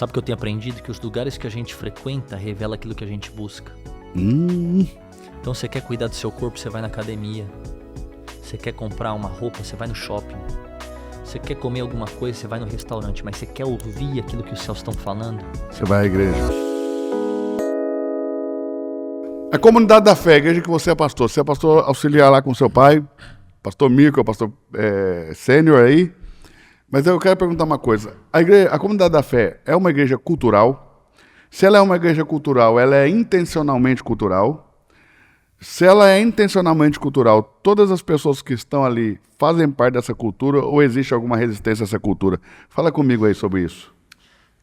Sabe o que eu tenho aprendido? Que os lugares que a gente frequenta revela aquilo que a gente busca. Então você quer cuidar do seu corpo, você vai na academia. Você quer comprar uma roupa, você vai no shopping. Você quer comer alguma coisa, você vai no restaurante. Mas você quer ouvir aquilo que os céus estão falando? Você vai à igreja. A comunidade da fé, a igreja que você é pastor. Você é pastor auxiliar lá com seu pai, pastor Mico, pastor sênior aí. Mas eu quero perguntar uma coisa. A comunidade da fé é uma igreja cultural? Se ela é uma igreja cultural, ela é intencionalmente cultural? Se ela é intencionalmente cultural, todas as pessoas que estão ali fazem parte dessa cultura ou existe alguma resistência a essa cultura? Fala comigo aí sobre isso.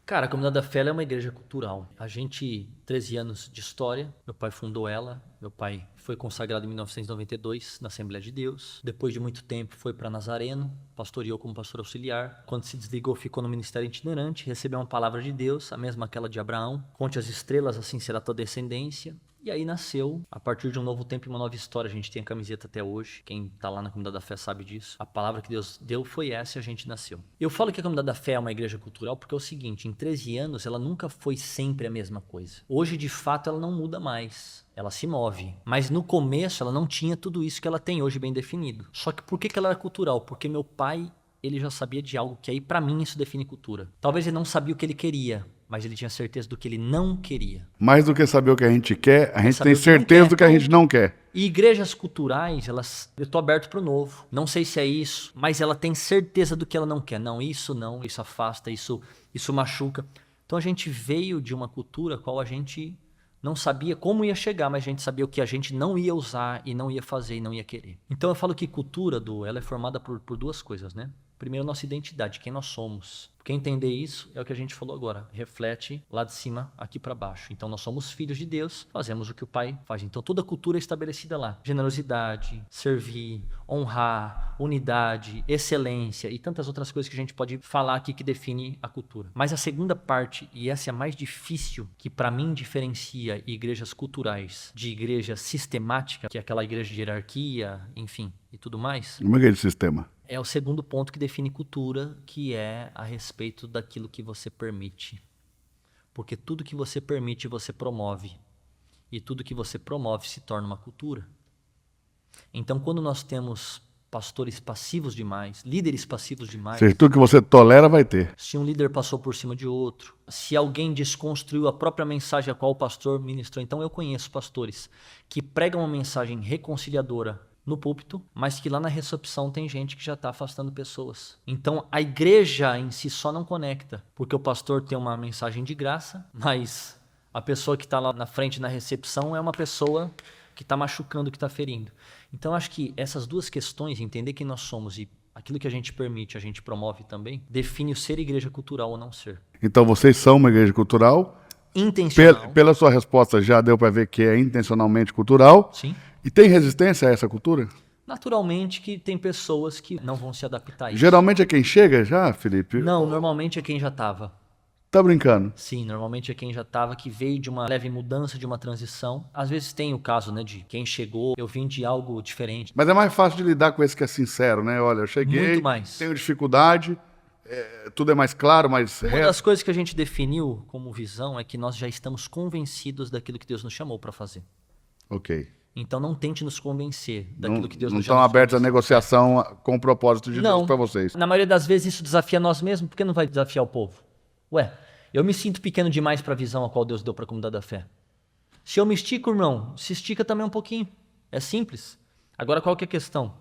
Cara, a Comunidade da Fé é uma igreja cultural. A gente, 13 anos de história, meu pai fundou ela, meu pai foi consagrado em 1992 na Assembleia de Deus. Depois de muito tempo foi para Nazareno, pastoreou como pastor auxiliar. Quando se desligou, ficou no ministério itinerante, recebeu uma palavra de Deus, a mesma aquela de Abraão. Conte as estrelas, assim será tua descendência. E aí nasceu, a partir de um novo tempo e uma nova história. A gente tem a camiseta até hoje. Quem tá lá na Comunidade da Fé sabe disso. A palavra que Deus deu foi essa e a gente nasceu. Eu falo que a Comunidade da Fé é uma igreja cultural porque é o seguinte, em 13 anos ela nunca foi sempre a mesma coisa. Hoje, de fato, ela não muda mais. Ela se move. Mas no começo ela não tinha tudo isso que ela tem hoje bem definido. Só que por que ela era cultural? Porque meu pai, ele já sabia de algo que aí pra mim isso define cultura. Talvez ele não sabia o que ele queria, mas ele tinha certeza do que ele não queria. Mais do que saber o que a gente quer, a gente tem certeza do que a gente não quer. E igrejas culturais, eu tô aberto pro novo. Não sei se é isso, mas ela tem certeza do que ela não quer. Não, isso afasta, isso machuca. Então a gente veio de uma cultura qual a gente não sabia como ia chegar, mas a gente sabia o que a gente não ia usar e não ia fazer e não ia querer. Então eu falo que cultura, ela é formada por duas coisas, né? Primeiro, nossa identidade, quem nós somos. Quem entender isso é o que a gente falou agora. Reflete lá de cima, aqui para baixo. Então, nós somos filhos de Deus, fazemos o que o Pai faz. Então, toda a cultura é estabelecida lá. Generosidade, servir, honrar, unidade, excelência e tantas outras coisas que a gente pode falar aqui que define a cultura. Mas a segunda parte, e essa é a mais difícil, que para mim diferencia igrejas culturais de igreja sistemática, que é aquela igreja de hierarquia, enfim, e tudo mais. Uma igreja de sistema. É o segundo ponto que define cultura, que é a respeito daquilo que você permite. Porque tudo que você permite, você promove. E tudo que você promove se torna uma cultura. Então, quando nós temos pastores passivos demais, líderes passivos demais... Seja, tudo que você tolera vai ter. Se um líder passou por cima de outro, se alguém desconstruiu a própria mensagem a qual o pastor ministrou. Então, eu conheço pastores que pregam uma mensagem reconciliadora no púlpito, mas que lá na recepção tem gente que já está afastando pessoas. Então a igreja em si só não conecta, porque o pastor tem uma mensagem de graça, mas a pessoa que está lá na frente na recepção é uma pessoa que está machucando, que está ferindo. Então acho que essas duas questões, entender quem nós somos e aquilo que a gente permite, a gente promove também, define o ser igreja cultural ou não ser. Então vocês são uma igreja cultural? Intencional. Pela sua resposta já deu para ver que é intencionalmente cultural. Sim. E tem resistência a essa cultura? Naturalmente que tem pessoas que não vão se adaptar a isso. Geralmente é quem chega já, Felipe? Não, normalmente é quem já estava. Tá brincando? Sim, normalmente é quem já estava, que veio de uma leve mudança, de uma transição. Às vezes tem o caso, né, de quem chegou, eu vim de algo diferente. Mas é mais fácil de lidar com esse que é sincero, né? Olha, eu cheguei, Muito mais. tenho dificuldade, tudo é mais claro, mais Uma reto. das coisas que a gente definiu como visão é que nós já estamos convencidos daquilo que Deus nos chamou para fazer. Ok. Então não tente nos convencer daquilo que Deus nos chamou. Não estão abertos à negociação com o propósito de Deus para vocês. Na maioria das vezes isso desafia nós mesmos, por que não vai desafiar o povo? Ué, eu me sinto pequeno demais para a visão a qual Deus deu para a comunidade da fé. Se eu me estico, irmão, se estica também um pouquinho. É simples. Agora, qual que é a questão?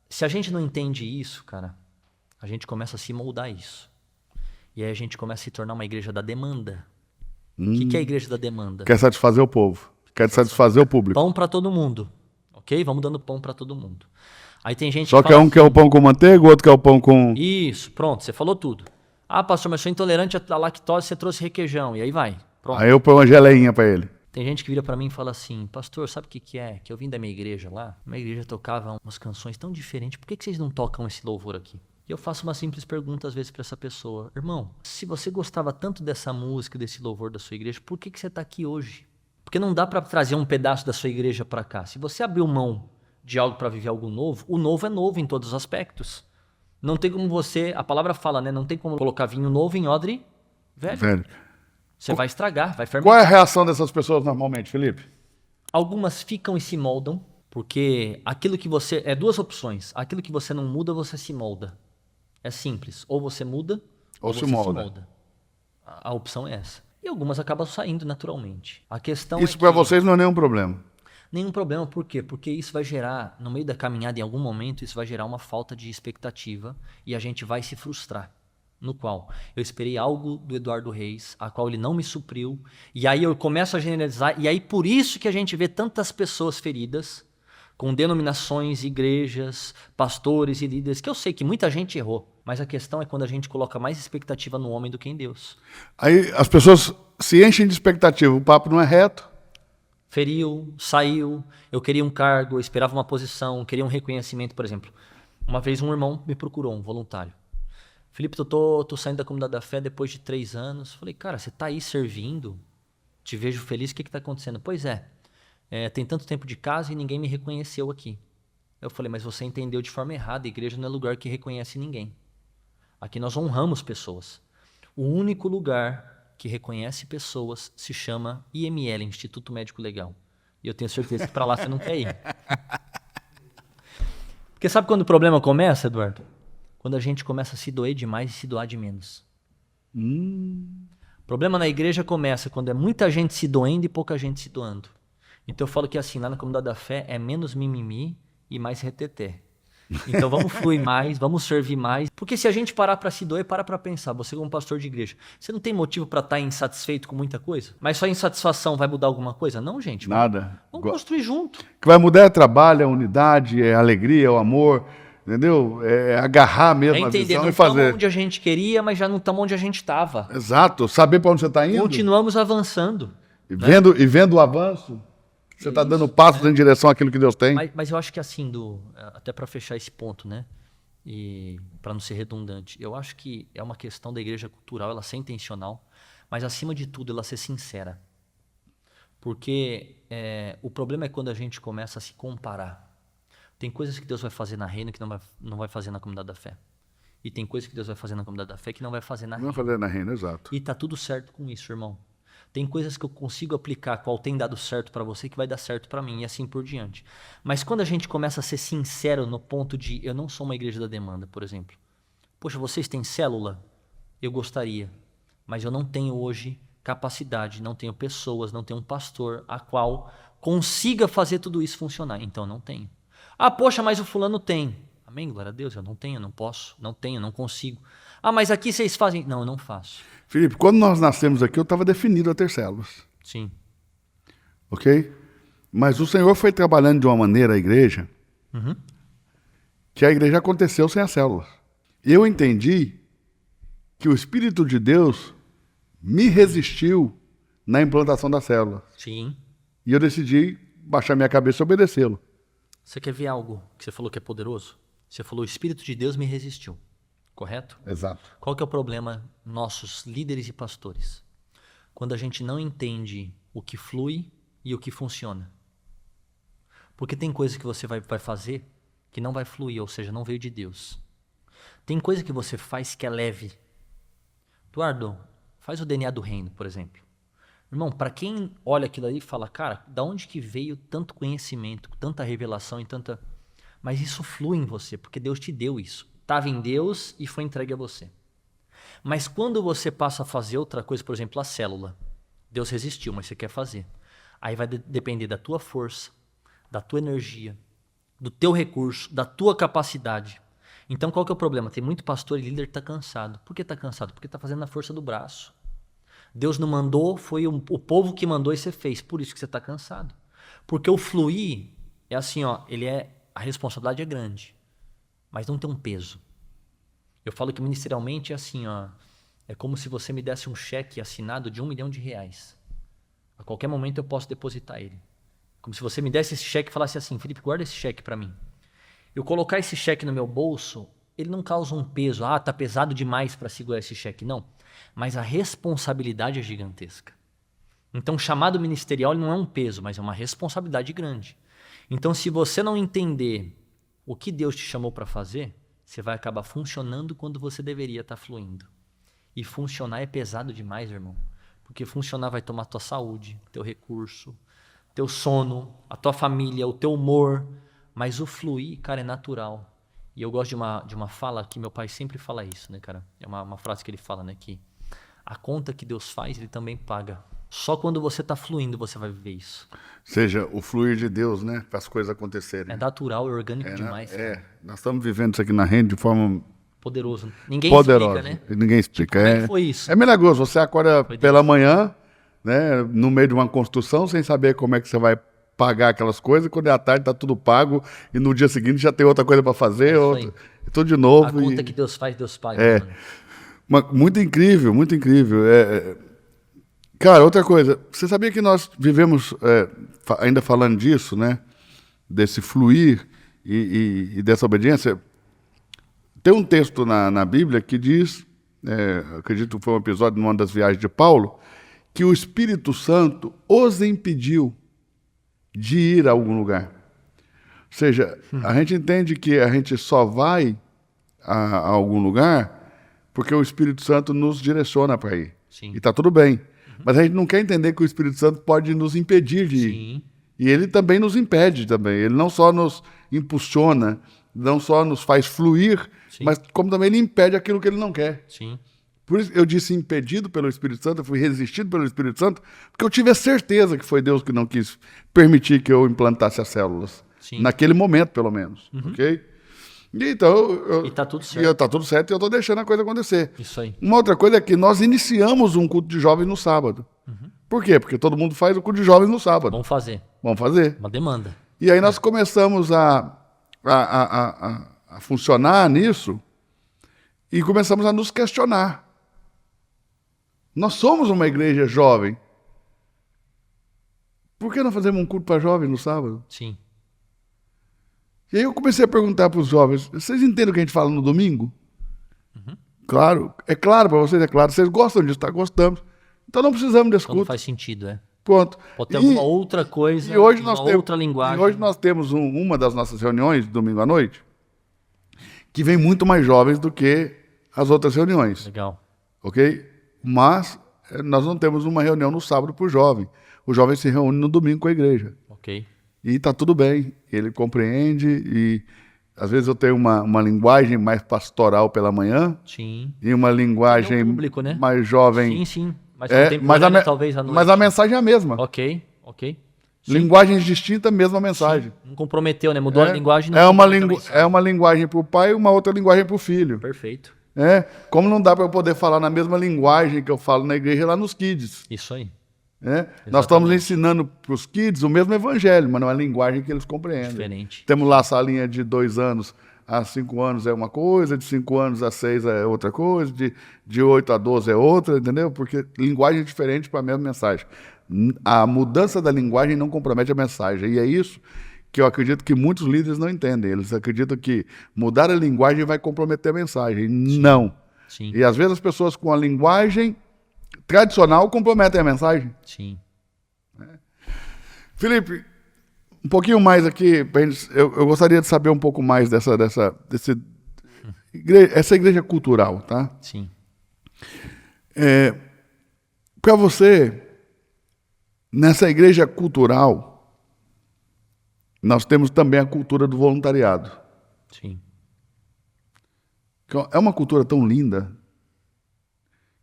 Se a gente não entende isso, cara, a gente começa a se moldar a isso. E aí a gente começa a se tornar uma igreja da demanda. O que é a igreja da demanda? Quer satisfazer o povo. Quer satisfazer o público. Pão para todo mundo. Ok? Vamos dando pão para todo mundo. Aí tem gente Só que um quer o pão com manteiga, o outro quer o pão com... Isso, pronto, você falou tudo. Ah, pastor, mas eu sou intolerante à lactose, você trouxe requeijão. E aí vai. Pronto. Aí eu ponho uma geleinha para ele. Tem gente que vira para mim e fala assim, pastor, sabe o que é? Que eu vim da minha igreja lá, minha igreja tocava umas canções tão diferentes, por que vocês não tocam esse louvor aqui? E eu faço uma simples pergunta às vezes para essa pessoa. Irmão, se você gostava tanto dessa música, desse louvor da sua igreja, por que você está aqui hoje? Porque não dá para trazer um pedaço da sua igreja para cá. Se você abriu mão de algo para viver algo novo, o novo é novo em todos os aspectos. Não tem como você, a palavra fala, né? Não tem como colocar vinho novo em odre velho. Velho. Você vai estragar, vai Qual fermentar. é a reação dessas pessoas normalmente, Felipe? Algumas ficam e se moldam, porque aquilo que você... É duas opções. Aquilo que você não muda, você se molda. É simples. Ou você muda, Ou se você molda. A opção é essa. E algumas acabam saindo naturalmente. A questão Isso é para que... vocês não é nenhum problema. Nenhum problema, por quê? Porque isso vai gerar, no meio da caminhada, em algum momento, isso vai gerar uma falta de expectativa e a gente vai se frustrar. No qual eu esperei algo do Eduardo Reis, a qual ele não me supriu, e aí eu começo a generalizar, e aí por isso que a gente vê tantas pessoas feridas, com denominações, igrejas, pastores e líderes, que eu sei que muita gente errou, mas a questão é quando a gente coloca mais expectativa no homem do que em Deus. Aí as pessoas se enchem de expectativa, o papo não é reto. Feriu, saiu, eu queria um cargo, eu esperava uma posição, queria um reconhecimento, por exemplo. Uma vez um irmão me procurou, um voluntário. Felipe, eu tô saindo da comunidade da fé depois de 3 anos. Falei, cara, você tá aí servindo, te vejo feliz, o que tá acontecendo? Pois é, tem tanto tempo de casa e ninguém me reconheceu aqui. Eu falei, mas você entendeu de forma errada, a igreja não é lugar que reconhece ninguém. Aqui nós honramos pessoas. O único lugar que reconhece pessoas se chama IML, Instituto Médico Legal. E eu tenho certeza que para lá você não quer ir. Porque sabe quando o problema começa, Eduardo? Quando a gente começa a se doer demais e se doar de menos. O problema na igreja começa quando é muita gente se doendo e pouca gente se doando. Então eu falo que assim, lá na comunidade da fé é menos mimimi e mais reteté. Então vamos fluir mais, vamos servir mais. Porque se a gente parar para se doer, para pensar. Você como pastor de igreja, você não tem motivo para estar insatisfeito com muita coisa? Mas só insatisfação vai mudar alguma coisa? Não, gente. Nada. Vamos construir junto. O que vai mudar é trabalho, é unidade, é alegria, é o amor, entendeu? É agarrar mesmo a entender, visão não e fazer. estamos onde a gente queria, mas já não estamos onde a gente estava. Exato, saber para onde você está indo. Continuamos avançando. E vendo o avanço, você está dando passos em direção àquilo que Deus tem. Mas eu acho que assim, até para fechar esse ponto, né? E para não ser redundante, eu acho que é uma questão da igreja cultural, ela ser intencional, mas acima de tudo ela ser sincera. Porque o problema é quando a gente começa a se comparar. Tem coisas que Deus vai fazer na reina que não vai fazer na comunidade da fé. E tem coisas que Deus vai fazer na comunidade da fé que não vai fazer na reina. Não vai fazer na reina, exato. E tá tudo certo com isso, irmão. Tem coisas que eu consigo aplicar, qual tem dado certo para você, que vai dar certo para mim, e assim por diante. Mas quando a gente começa a ser sincero no ponto de eu não sou uma igreja da demanda, por exemplo. Poxa, vocês têm célula? Eu gostaria, mas eu não tenho hoje capacidade, não tenho pessoas, não tenho um pastor a qual consiga fazer tudo isso funcionar. Então não tenho. Ah, poxa, mas o fulano tem. Amém, glória a Deus, eu não tenho, não posso, não tenho, não consigo. Ah, mas aqui vocês fazem... Não, eu não faço. Felipe, quando nós nascemos aqui, eu estava definido a ter células. Sim. Ok? Mas o Senhor foi trabalhando de uma maneira a igreja, que a igreja aconteceu sem as células. Eu entendi que o Espírito de Deus me resistiu na implantação das células. Sim. E eu decidi baixar minha cabeça e obedecê-lo. Você quer ver algo que você falou que é poderoso? Você falou, o Espírito de Deus me resistiu. Correto? Exato. Qual que é o problema nossos líderes e pastores? Quando a gente não entende o que flui e o que funciona. Porque tem coisa que você vai fazer que não vai fluir, ou seja, não veio de Deus. Tem coisa que você faz que é leve. Eduardo, faz o DNA do reino, por exemplo. Irmão, para quem olha aquilo ali e fala, cara, da onde que veio tanto conhecimento, tanta revelação e tanta... Mas isso flui em você, porque Deus te deu isso. Estava em Deus e foi entregue a você. Mas quando você passa a fazer outra coisa, por exemplo, a célula, Deus resistiu, mas você quer fazer. Aí vai depender da tua força, da tua energia, do teu recurso, da tua capacidade. Então qual que é o problema? Tem muito pastor e líder que está cansado. Por que está cansado? Porque está fazendo na força do braço. Deus não mandou, foi o povo que mandou e você fez. Por isso que você está cansado. Porque o fluir é assim, ó, a responsabilidade é grande, mas não tem um peso. Eu falo que ministerialmente é assim, ó, é como se você me desse um cheque assinado de R$1 milhão. A qualquer momento eu posso depositar ele. Como se você me desse esse cheque e falasse assim, Felipe, guarda esse cheque para mim. Eu colocar esse cheque no meu bolso, ele não causa um peso. Ah, tá pesado demais para segurar esse cheque. Não. Mas a responsabilidade é gigantesca. Então, o chamado ministerial não é um peso, mas é uma responsabilidade grande. Então, se você não entender o que Deus te chamou para fazer, você vai acabar funcionando quando você deveria estar fluindo. E funcionar é pesado demais, irmão. Porque funcionar vai tomar tua saúde, teu recurso, teu sono, a tua família, o teu humor. Mas o fluir, cara, é natural. E eu gosto de uma fala que meu pai sempre fala isso, né, cara? É uma frase que ele fala, né, que a conta que Deus faz, ele também paga. Só quando você tá fluindo, você vai viver isso. Seja o fluir de Deus, né? Para as coisas acontecerem. É natural, é orgânico demais. Nós estamos vivendo isso aqui na rede de forma Poderoso. Ninguém poderosa. explica, né? Ninguém explica. Como é que foi isso? É milagroso. Você acorda pela manhã, né, no meio de uma construção, sem saber como é que você vai pagar aquelas coisas. Quando é à tarde, tá tudo pago. E no dia seguinte já tem outra coisa para fazer. Tudo de novo. A conta que Deus faz, Deus paga. Muito incrível, muito incrível. Cara, outra coisa. Você sabia que nós vivemos, ainda falando disso, né? Desse fluir e dessa obediência. Tem um texto na Bíblia que diz, acredito que foi um episódio numa das viagens de Paulo, que o Espírito Santo os impediu de ir a algum lugar. Ou seja, a gente entende que a gente só vai a algum lugar porque o Espírito Santo nos direciona para ir. Sim. E está tudo bem. Mas a gente não quer entender que o Espírito Santo pode nos impedir de ir. Sim. E ele também nos impede também. Ele não só nos impulsiona, não só nos faz fluir, Sim. mas como também ele impede aquilo que ele não quer. Sim. Por isso eu disse impedido pelo Espírito Santo, eu fui resistido pelo Espírito Santo, porque eu tive a certeza que foi Deus que não quis permitir que eu implantasse as células. Sim. Naquele momento, pelo menos. Ok? E então, E tá tudo certo. Tá tudo certo e eu estou deixando a coisa acontecer. Isso aí. Uma outra coisa é que nós iniciamos um culto de jovens no sábado. Por quê? Porque todo mundo faz o culto de jovens no sábado. Vamos fazer. Vamos fazer. Uma demanda. E aí nós começamos a funcionar nisso e começamos a nos questionar. Nós somos uma igreja jovem. Por que não fazemos um culto para jovens no sábado? Sim. E aí eu comecei a perguntar para os jovens, vocês entendem o que a gente fala no domingo? Claro. É claro para vocês, é claro. Vocês gostam disso, tá? Gostamos. Então não precisamos desse Então não culto. faz sentido, Pronto. Pode ter alguma outra coisa, e hoje nós uma temos, outra linguagem. E hoje nós temos uma das nossas reuniões, domingo à noite, que vem muito mais jovens do que as outras reuniões. Legal. Ok? Mas nós não temos uma reunião no sábado para o jovem. O jovem se reúne no domingo com a igreja. Ok. E está tudo bem. Ele compreende e às vezes eu tenho uma linguagem mais pastoral pela manhã. Sim. E uma linguagem público, né? mais jovem. Sim, sim. Mas talvez à noite. Mas a mensagem é a mesma. Ok. Sim. Linguagens distintas, mesma mensagem. Não comprometeu, né? Mudou a linguagem. É uma linguagem para o pai e uma outra linguagem para o filho. Perfeito. Como não dá para eu poder falar na mesma linguagem que eu falo na igreja lá nos kids. Isso aí. Nós estamos ensinando para os kids o mesmo evangelho, mas não é a linguagem que eles compreendem. Diferente. Temos lá a salinha de 2 anos a 5 anos é uma coisa, de 5 anos a 6 é outra coisa, de 8 a 12 é outra, entendeu? Porque linguagem é diferente para a mesma mensagem. A mudança da linguagem não compromete a mensagem. E é isso que eu acredito que muitos líderes não entendem. Eles acreditam que mudar a linguagem vai comprometer a mensagem. Sim. Não. Sim. E às vezes as pessoas com a linguagem tradicional comprometem a mensagem. Sim. Felipe, um pouquinho mais aqui, eu gostaria de saber um pouco mais essa igreja cultural, tá? Sim. Para você, nessa igreja cultural, nós temos também a cultura do voluntariado. Sim. É uma cultura tão linda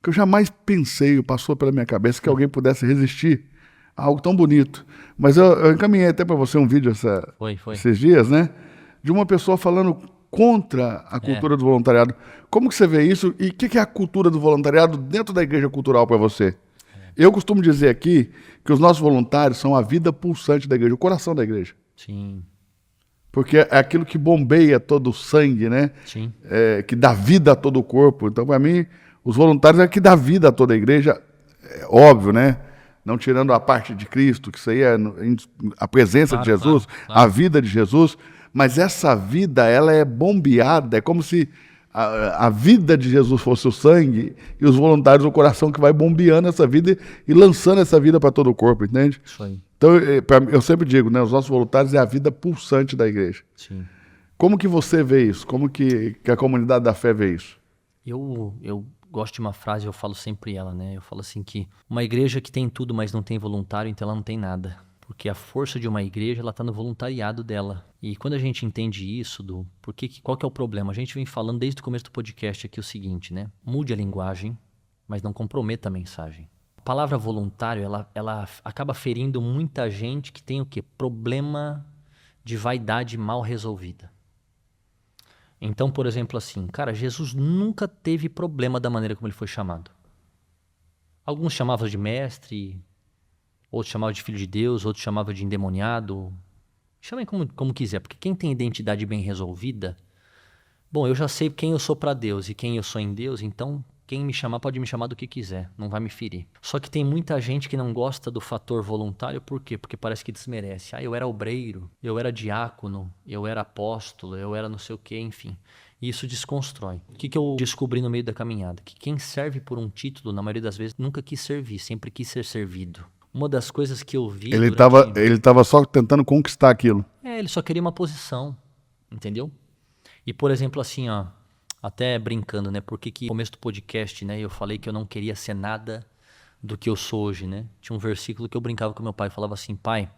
que eu jamais pensei, passou pela minha cabeça que alguém pudesse resistir a algo tão bonito. Mas eu encaminhei até para você um vídeo esses dias, né? De uma pessoa falando contra a cultura do voluntariado. Como que você vê isso? E o que é a cultura do voluntariado dentro da igreja cultural para você? Eu costumo dizer aqui que os nossos voluntários são a vida pulsante da igreja, o coração da igreja. Sim. Porque é aquilo que bombeia todo o sangue, né? Sim. Que dá vida a todo o corpo. Então, para mim, os voluntários é que dá vida a toda a igreja, óbvio, né? Não tirando a parte de Cristo, que isso aí é a presença de Jesus, claro. A vida de Jesus, mas essa vida, ela é bombeada, é como se a vida de Jesus fosse o sangue e os voluntários o coração que vai bombeando essa vida e lançando essa vida para todo o corpo, entende? Isso aí. Então, eu sempre digo, né, os nossos voluntários é a vida pulsante da igreja. Sim. Como que você vê isso? Como que a comunidade da fé vê isso? Eu gosto de uma frase, eu falo sempre ela, né? Eu falo assim que uma igreja que tem tudo, mas não tem voluntário, então ela não tem nada. Porque a força de uma igreja, ela tá no voluntariado dela. E quando a gente entende isso, qual que é o problema? A gente vem falando desde o começo do podcast aqui o seguinte, né? Mude a linguagem, mas não comprometa a mensagem. A palavra voluntário, ela acaba ferindo muita gente que tem o quê? Problema de vaidade mal resolvida. Então, por exemplo, assim, cara, Jesus nunca teve problema da maneira como ele foi chamado. Alguns chamavam de mestre, outros chamavam de filho de Deus, outros chamavam de endemoniado. Chamem como quiser, porque quem tem identidade bem resolvida, bom, eu já sei quem eu sou para Deus e quem eu sou em Deus, então quem me chamar pode me chamar do que quiser, não vai me ferir. Só que tem muita gente que não gosta do fator voluntário, por quê? Porque parece que desmerece. Ah, eu era obreiro, eu era diácono, eu era apóstolo, eu era não sei o quê, enfim. E isso desconstrói. O que eu descobri no meio da caminhada? Que quem serve por um título, na maioria das vezes, nunca quis servir, sempre quis ser servido. Uma das coisas que eu vi Ele tava só tentando conquistar aquilo. ele só queria uma posição, entendeu? E, por exemplo, assim, ó, até brincando, né? Porque que no começo do podcast, né, eu falei que eu não queria ser nada do que eu sou hoje, né? Tinha um versículo que eu brincava com meu pai, falava assim, pai,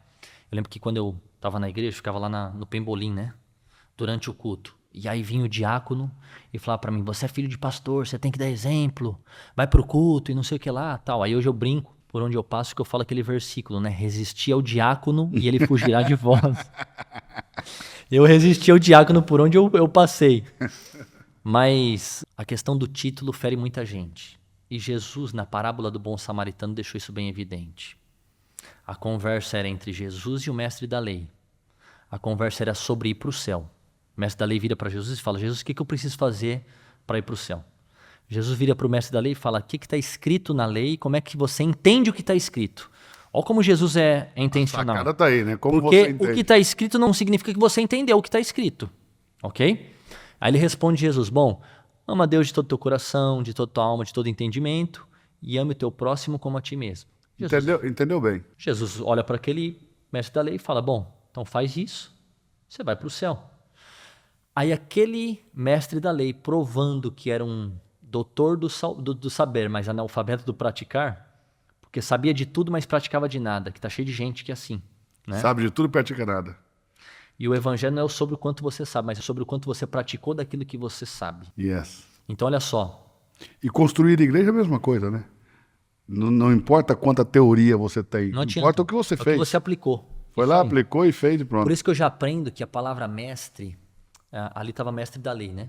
eu lembro que quando eu tava na igreja, eu ficava lá no Pembolim, né? Durante o culto. E aí vinha o diácono e falava pra mim, você é filho de pastor, você tem que dar exemplo, vai pro culto e não sei o que lá, tal. Aí hoje eu brinco, por onde eu passo, que eu falo aquele versículo, né? Resistir ao diácono e ele fugirá de vós. Eu resisti ao diácono por onde eu passei. Mas a questão do título fere muita gente. E Jesus, na parábola do bom samaritano, deixou isso bem evidente. A conversa era entre Jesus e o mestre da lei. A conversa era sobre ir para o céu. O mestre da lei vira para Jesus e fala, Jesus, o que eu preciso fazer para ir para o céu? Jesus vira para o mestre da lei e fala, o que está escrito na lei e como é que você entende o que está escrito? Olha como Jesus é intencional. A cara tá aí, né? Como Porque você entende? o que está escrito não significa que você entendeu o que está escrito. Ok? Aí ele responde Jesus, bom, ama a Deus de todo o teu coração, de toda a tua alma, de todo entendimento e ame o teu próximo como a ti mesmo. Entendeu bem. Jesus olha para aquele mestre da lei e fala, bom, então faz isso, você vai para o céu. Aí aquele mestre da lei, provando que era um doutor do saber, mas analfabeto do praticar, porque sabia de tudo, mas praticava de nada, que tá cheio de gente que é assim, né? Sabe de tudo e pratica nada. E o evangelho não é sobre o quanto você sabe, mas é sobre o quanto você praticou daquilo que você sabe. Yes. Então olha só. E construir igreja é a mesma coisa, né? Não importa quanta teoria você tem, Não adianta. importa o que você fez. O que você aplicou. Foi Isso lá, aí. aplicou e fez e pronto. Por isso que eu já aprendo que a palavra mestre, ali estava mestre da lei, né?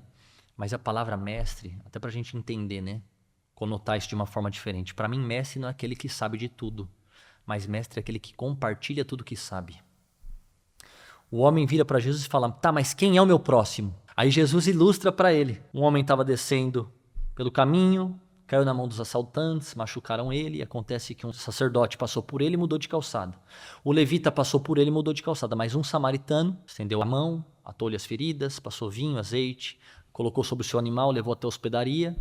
Mas a palavra mestre, até pra gente entender, né? Conotar isso de uma forma diferente. Para mim, mestre não é aquele que sabe de tudo, mas mestre é aquele que compartilha tudo que sabe. O homem vira para Jesus e fala, tá, mas quem é o meu próximo? Aí Jesus ilustra para ele. Um homem estava descendo pelo caminho, caiu na mão dos assaltantes, machucaram ele, e acontece que um sacerdote passou por ele e mudou de calçada. O levita passou por ele e mudou de calçada, mas um samaritano estendeu a mão, atou-lhe as feridas, passou vinho, azeite, colocou sobre o seu animal, levou até a hospedaria,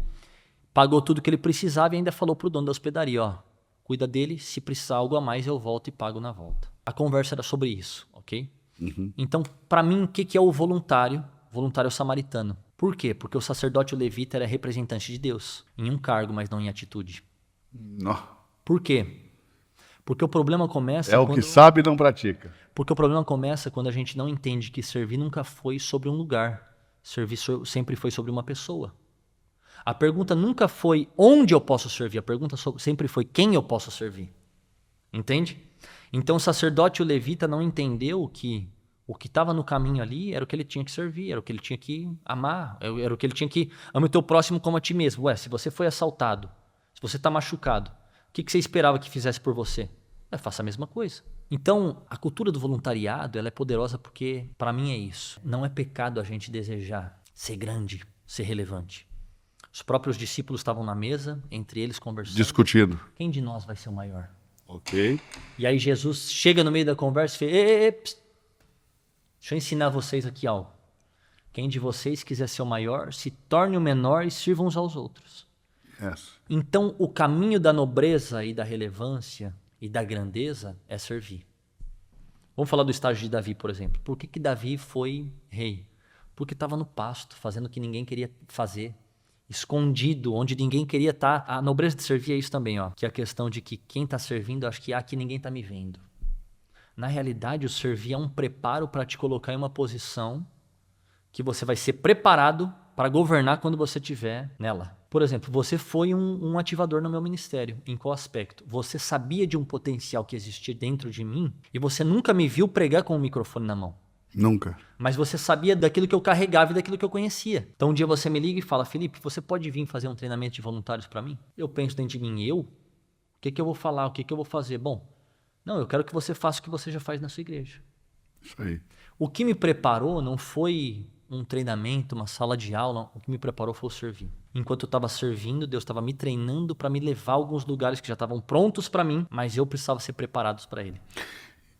pagou tudo que ele precisava e ainda falou para o dono da hospedaria, ó, cuida dele, se precisar algo a mais eu volto e pago na volta. A conversa era sobre isso, ok? Uhum. Então, para mim, o que é o voluntário? Voluntário samaritano. Por quê? Porque o sacerdote e o levita era representante de Deus, em um cargo, mas não em atitude. Não. Por quê? Porque o problema começa É o que sabe e não pratica. Porque o problema começa quando a gente não entende que servir nunca foi sobre um lugar. Servir sempre foi sobre uma pessoa. A pergunta nunca foi onde eu posso servir, a pergunta sempre foi quem eu posso servir. Entende? Então o sacerdote e o levita não entendeu que o que estava no caminho ali era o que ele tinha que servir, era o que ele tinha que amar, era o que ele tinha que... Ame o teu próximo como a ti mesmo. Ué, se você foi assaltado, se você está machucado, o que você esperava que fizesse por você? Faça a mesma coisa. Então, a cultura do voluntariado ela é poderosa porque, para mim, é isso. Não é pecado a gente desejar ser grande, ser relevante. Os próprios discípulos estavam na mesa, entre eles conversando. Discutindo. Quem de nós vai ser o maior? Ok. E aí Jesus chega no meio da conversa e fala, psst, deixa eu ensinar vocês aqui algo. Quem de vocês quiser ser o maior, se torne o menor e sirva uns aos outros. Yes. Então, o caminho da nobreza e da relevância e da grandeza é servir. Vamos falar do estágio de Davi, por exemplo. Por que Davi foi rei? Porque estava no pasto, fazendo o que ninguém queria fazer. Escondido, onde ninguém queria estar. A nobreza de servir é isso também, ó. Que é a questão de que quem está servindo, acho que aqui ninguém está me vendo. Na realidade, o servir é um preparo para te colocar em uma posição que você vai ser preparado para governar quando você estiver nela. Por exemplo, você foi um ativador no meu ministério. Em qual aspecto? Você sabia de um potencial que existia dentro de mim e você nunca me viu pregar com o microfone na mão. Nunca. Mas você sabia daquilo que eu carregava e daquilo que eu conhecia. Então um dia você me liga e fala, Felipe, você pode vir fazer um treinamento de voluntários para mim? Eu penso dentro de mim, o que eu vou falar, o que eu vou fazer? Bom, não, eu quero que você faça o que você já faz na sua igreja. Isso aí. O que me preparou não foi um treinamento, uma sala de aula, o que me preparou foi o servir. Enquanto eu estava servindo, Deus estava me treinando para me levar a alguns lugares que já estavam prontos para mim, mas eu precisava ser preparado para ele.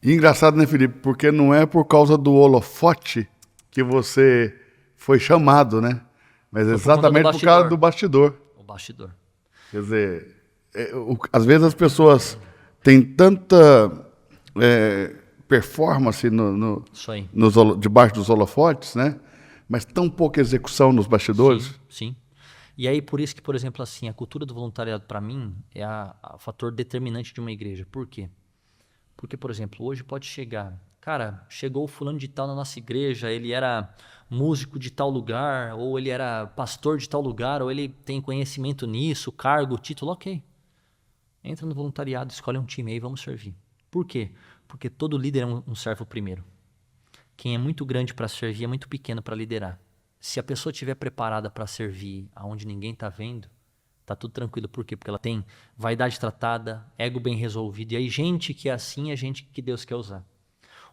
E engraçado, né, Felipe? Porque não é por causa do holofote que você foi chamado, né? Mas exatamente por causa do bastidor. O bastidor. Quer dizer, às vezes as pessoas têm tanta performance Isso aí. debaixo dos holofotes, né? Mas tão pouca execução nos bastidores. Sim, sim. E aí, por isso que, por exemplo, assim, a cultura do voluntariado, para mim, é o fator determinante de uma igreja. Por quê? Porque, por exemplo, hoje pode chegar... Cara, chegou o fulano de tal na nossa igreja, ele era músico de tal lugar, ou ele era pastor de tal lugar, ou ele tem conhecimento nisso, cargo, título, ok. Entra no voluntariado, escolhe um time aí, vamos servir. Por quê? Porque todo líder é um servo primeiro. Quem é muito grande para servir é muito pequeno para liderar. Se a pessoa estiver preparada para servir aonde ninguém está vendo, tá tudo tranquilo. Por quê? Porque ela tem vaidade tratada, ego bem resolvido. E aí gente que é assim é gente que Deus quer usar.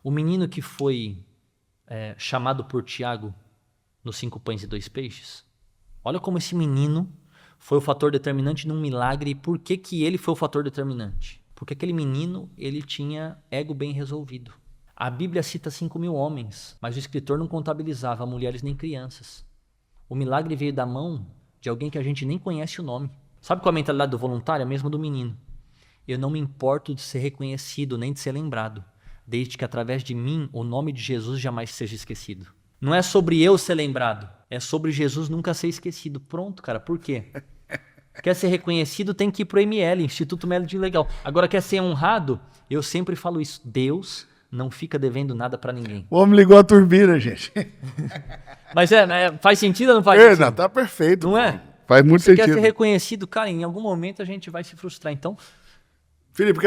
O menino que foi chamado por Tiago nos 5 pães e 2 peixes, olha como esse menino foi o fator determinante num milagre. E por que que ele foi o fator determinante? Porque aquele menino, ele tinha ego bem resolvido. A Bíblia cita 5.000 homens, mas o escritor não contabilizava mulheres nem crianças. O milagre veio da mão de alguém que a gente nem conhece o nome. Sabe qual é a mentalidade do voluntário? É a mesma do menino. Eu não me importo de ser reconhecido, nem de ser lembrado, desde que através de mim o nome de Jesus jamais seja esquecido. Não é sobre eu ser lembrado, é sobre Jesus nunca ser esquecido. Pronto, cara, por quê? Quer ser reconhecido, tem que ir pro ML, Instituto Médico Legal. Agora, quer ser honrado? Eu sempre falo isso. Deus não fica devendo nada pra ninguém. O homem ligou a turbina, gente. Mas faz sentido ou não faz sentido? Não, tá perfeito. Não é? Faz muito Você sentido. quer ser reconhecido, cara, em algum momento a gente vai se frustrar. Então, Felipe,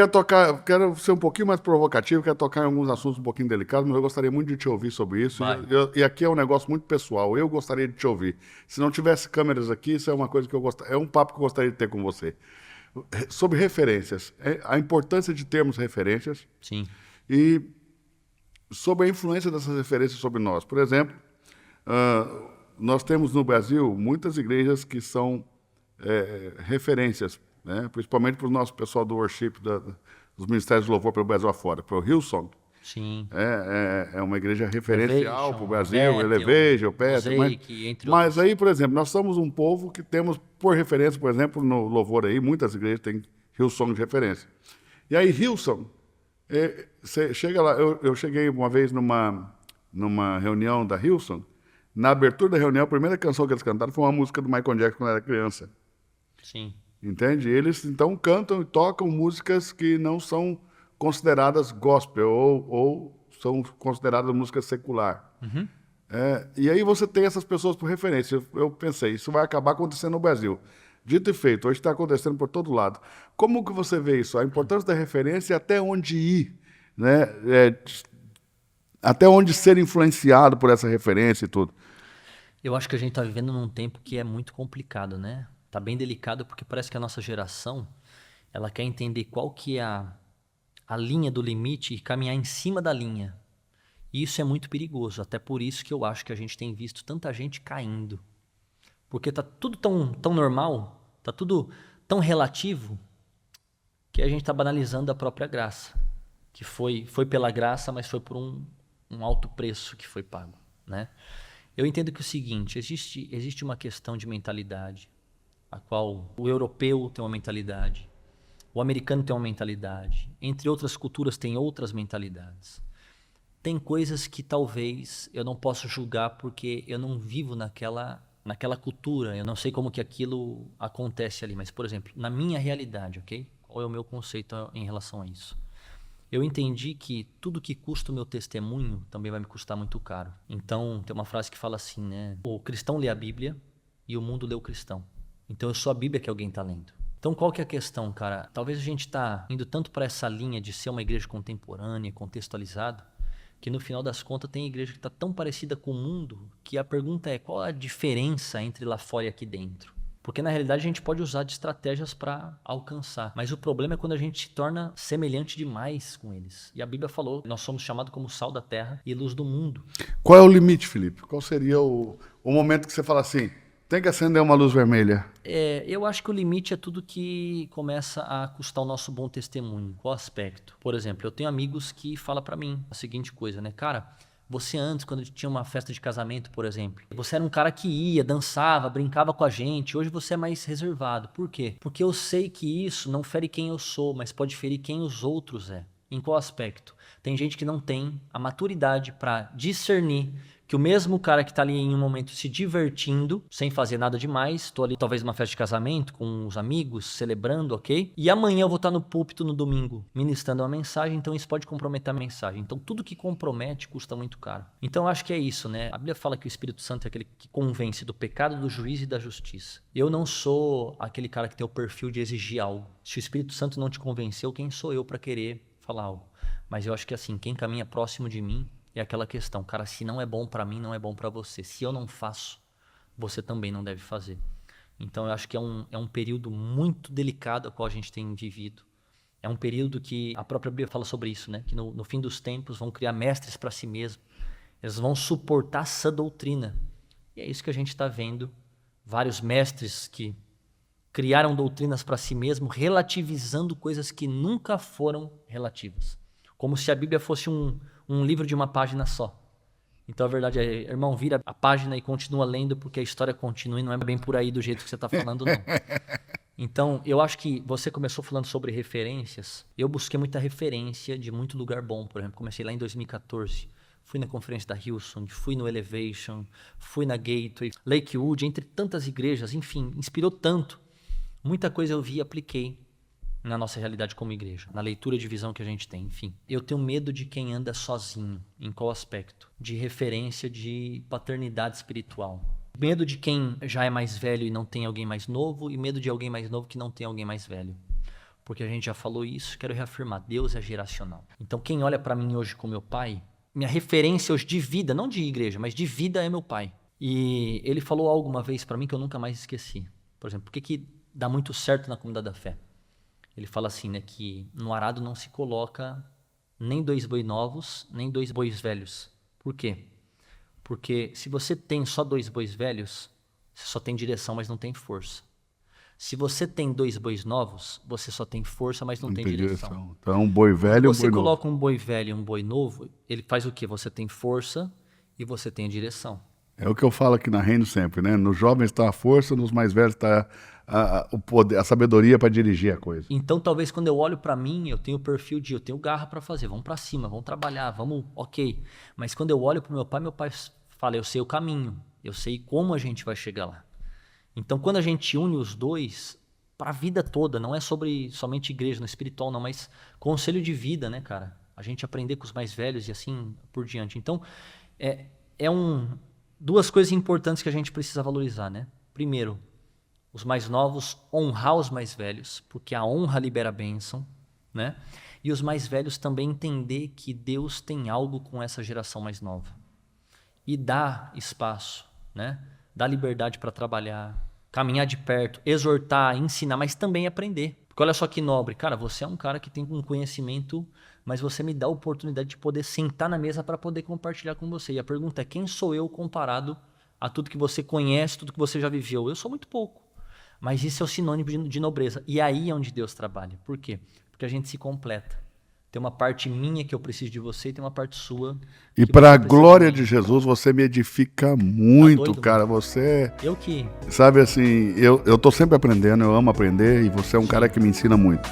quero ser um pouquinho mais provocativo, quero tocar em alguns assuntos um pouquinho delicados, mas eu gostaria muito de te ouvir sobre isso. E aqui é um negócio muito pessoal, eu gostaria de te ouvir. Se não tivesse câmeras aqui, isso é uma coisa que é um papo que eu gostaria de ter com você. Sobre referências, a importância de termos referências. sim. E sobre a influência dessas referências sobre nós. Por exemplo, nós temos no Brasil muitas igrejas que são referências, né? Principalmente para o nosso pessoal do worship, dos ministérios de louvor pelo Brasil afora. Para o Hillsong, Sim. é uma igreja referencial para o Brasil, Bethel, Elevation, Mosaic, mas aí, por exemplo, nós somos um povo que temos por referência, por exemplo, no louvor aí, muitas igrejas têm Hillsong de referência. E aí, Hillsong, você chega lá, eu cheguei uma vez numa reunião da Hillsong, na abertura da reunião, a primeira canção que eles cantaram foi uma música do Michael Jackson quando era criança. Sim. Entende? Eles, então, cantam e tocam músicas que não são consideradas gospel ou são consideradas música secular. Uhum. E aí você tem essas pessoas por referência. Eu pensei, isso vai acabar acontecendo no Brasil. Dito e feito, hoje está acontecendo por todo lado. Como que você vê isso? A importância da referência e até onde ir, né? Até onde ser influenciado por essa referência e tudo. Eu acho que a gente está vivendo num tempo que é muito complicado, né? Tá bem delicado porque parece que a nossa geração ela quer entender qual que é a linha do limite e caminhar em cima da linha. E isso é muito perigoso. Até por isso que eu acho que a gente tem visto tanta gente caindo. Porque tá tudo tão normal, tá tudo tão relativo, que a gente está banalizando a própria graça. Que foi pela graça, mas foi por um alto preço que foi pago, né? Eu entendo que é o seguinte, existe uma questão de mentalidade, a qual o europeu tem uma mentalidade, o americano tem uma mentalidade, entre outras culturas tem outras mentalidades. Tem coisas que talvez eu não possa julgar porque eu não vivo naquela cultura. Eu não sei como que aquilo acontece ali. Mas, por exemplo, na minha realidade, ok? Qual é o meu conceito em relação a isso? Eu entendi que tudo que custa o meu testemunho também vai me custar muito caro. Então, tem uma frase que fala assim, né? O cristão lê a Bíblia e o mundo lê o cristão. Então, eu sou a Bíblia que alguém está lendo. Então, qual que é a questão, cara? Talvez a gente está indo tanto para essa linha de ser uma igreja contemporânea, contextualizada, que no final das contas tem igreja que está tão parecida com o mundo que a pergunta é qual a diferença entre lá fora e aqui dentro? Porque na realidade a gente pode usar de estratégias para alcançar. Mas o problema é quando a gente se torna semelhante demais com eles. E a Bíblia falou que nós somos chamados como sal da terra e luz do mundo. Qual é o limite, Felipe? Qual seria o momento que você fala assim, tem que acender uma luz vermelha? Eu acho que o limite é tudo que começa a custar o nosso bom testemunho. Qual aspecto? Por exemplo, eu tenho amigos que falam para mim a seguinte coisa, né? Cara, você antes, quando tinha uma festa de casamento, por exemplo, você era um cara que ia, dançava, brincava com a gente. Hoje você é mais reservado. Por quê? Porque eu sei que isso não fere quem eu sou, mas pode ferir quem os outros é. Em qual aspecto? Tem gente que não tem a maturidade para discernir que o mesmo cara que está ali em um momento se divertindo, sem fazer nada demais, estou ali talvez numa festa de casamento com os amigos, celebrando, ok? E amanhã eu vou estar no púlpito no domingo, ministrando uma mensagem, então isso pode comprometer a mensagem. Então tudo que compromete custa muito caro. Então eu acho que é isso, né? A Bíblia fala que o Espírito Santo é aquele que convence do pecado, do juízo e da justiça. Eu não sou aquele cara que tem o perfil de exigir algo. Se o Espírito Santo não te convenceu, quem sou eu para querer falar algo? Mas eu acho que assim, quem caminha próximo de mim é aquela questão, cara, se não é bom para mim, não é bom para você. Se eu não faço, você também não deve fazer. Então eu acho que é um período muito delicado a qual a gente tem vivido. É um período que a própria Bíblia fala sobre isso, né? Que no fim dos tempos vão criar mestres para si mesmos. Eles vão suportar essa doutrina. E é isso que a gente está vendo. Vários mestres que criaram doutrinas para si mesmos, relativizando coisas que nunca foram relativas. Como se a Bíblia fosse um livro de uma página só. Então a verdade é, irmão, vira a página e continua lendo porque a história continua e não é bem por aí do jeito que você está falando, não. Então, eu acho que você começou falando sobre referências. Eu busquei muita referência de muito lugar bom. Por exemplo, comecei lá em 2014. Fui na conferência da Hillsong, fui no Elevation, fui na Gateway, Lakewood, entre tantas igrejas, enfim, inspirou tanto. Muita coisa eu vi e apliquei na nossa realidade como igreja, na leitura de visão que a gente tem, enfim. Eu tenho medo de quem anda sozinho. Em qual aspecto? De referência de paternidade espiritual. Medo de quem já é mais velho e não tem alguém mais novo, e medo de alguém mais novo que não tem alguém mais velho. Porque a gente já falou isso, quero reafirmar, Deus é geracional. Então quem olha para mim hoje como meu pai, minha referência hoje de vida, não de igreja, mas de vida é meu pai. E ele falou algo uma vez para mim que eu nunca mais esqueci. Por exemplo, por que dá muito certo na comunidade da fé? Ele fala assim, né, que no arado não se coloca nem 2 bois novos, nem 2 bois velhos. Por quê? Porque se você tem só 2 bois velhos, você só tem direção, mas não tem força. Se você tem 2 bois novos, você só tem força, mas não tem direção. Então, um boi velho e um boi novo. Você coloca um boi velho e um boi novo, ele faz o quê? Você tem força e você tem direção. É o que eu falo aqui na Reino sempre, né? Nos jovens está a força, nos mais velhos está o poder, a sabedoria para dirigir a coisa. Então, talvez quando eu olho para mim, eu tenho o perfil de, eu tenho garra para fazer, vamos para cima, vamos trabalhar, vamos, ok. Mas quando eu olho para meu pai fala, eu sei o caminho, eu sei como a gente vai chegar lá. Então, quando a gente une os dois, para a vida toda, não é sobre somente igreja, no espiritual não, mas conselho de vida, né, cara? A gente aprender com os mais velhos e assim por diante. Então, duas coisas importantes que a gente precisa valorizar, né? Primeiro, os mais novos, honrar os mais velhos, porque a honra libera a bênção, né? E os mais velhos também entender que Deus tem algo com essa geração mais nova. E dá espaço, né? Dá liberdade para trabalhar, caminhar de perto, exortar, ensinar, mas também aprender. Porque olha só que nobre, cara, você é um cara que tem um conhecimento, mas você me dá a oportunidade de poder sentar na mesa para poder compartilhar com você. E a pergunta é, quem sou eu comparado a tudo que você conhece, tudo que você já viveu? Eu sou muito pouco. Mas isso é o sinônimo de nobreza. E aí é onde Deus trabalha. Por quê? Porque a gente se completa. Tem uma parte minha que eu preciso de você e tem uma parte sua. E para a glória de Jesus, você me edifica muito, doido, cara. mano? Você, Eu que... sabe assim, eu tô sempre aprendendo, eu amo aprender e você é um cara que me ensina muito.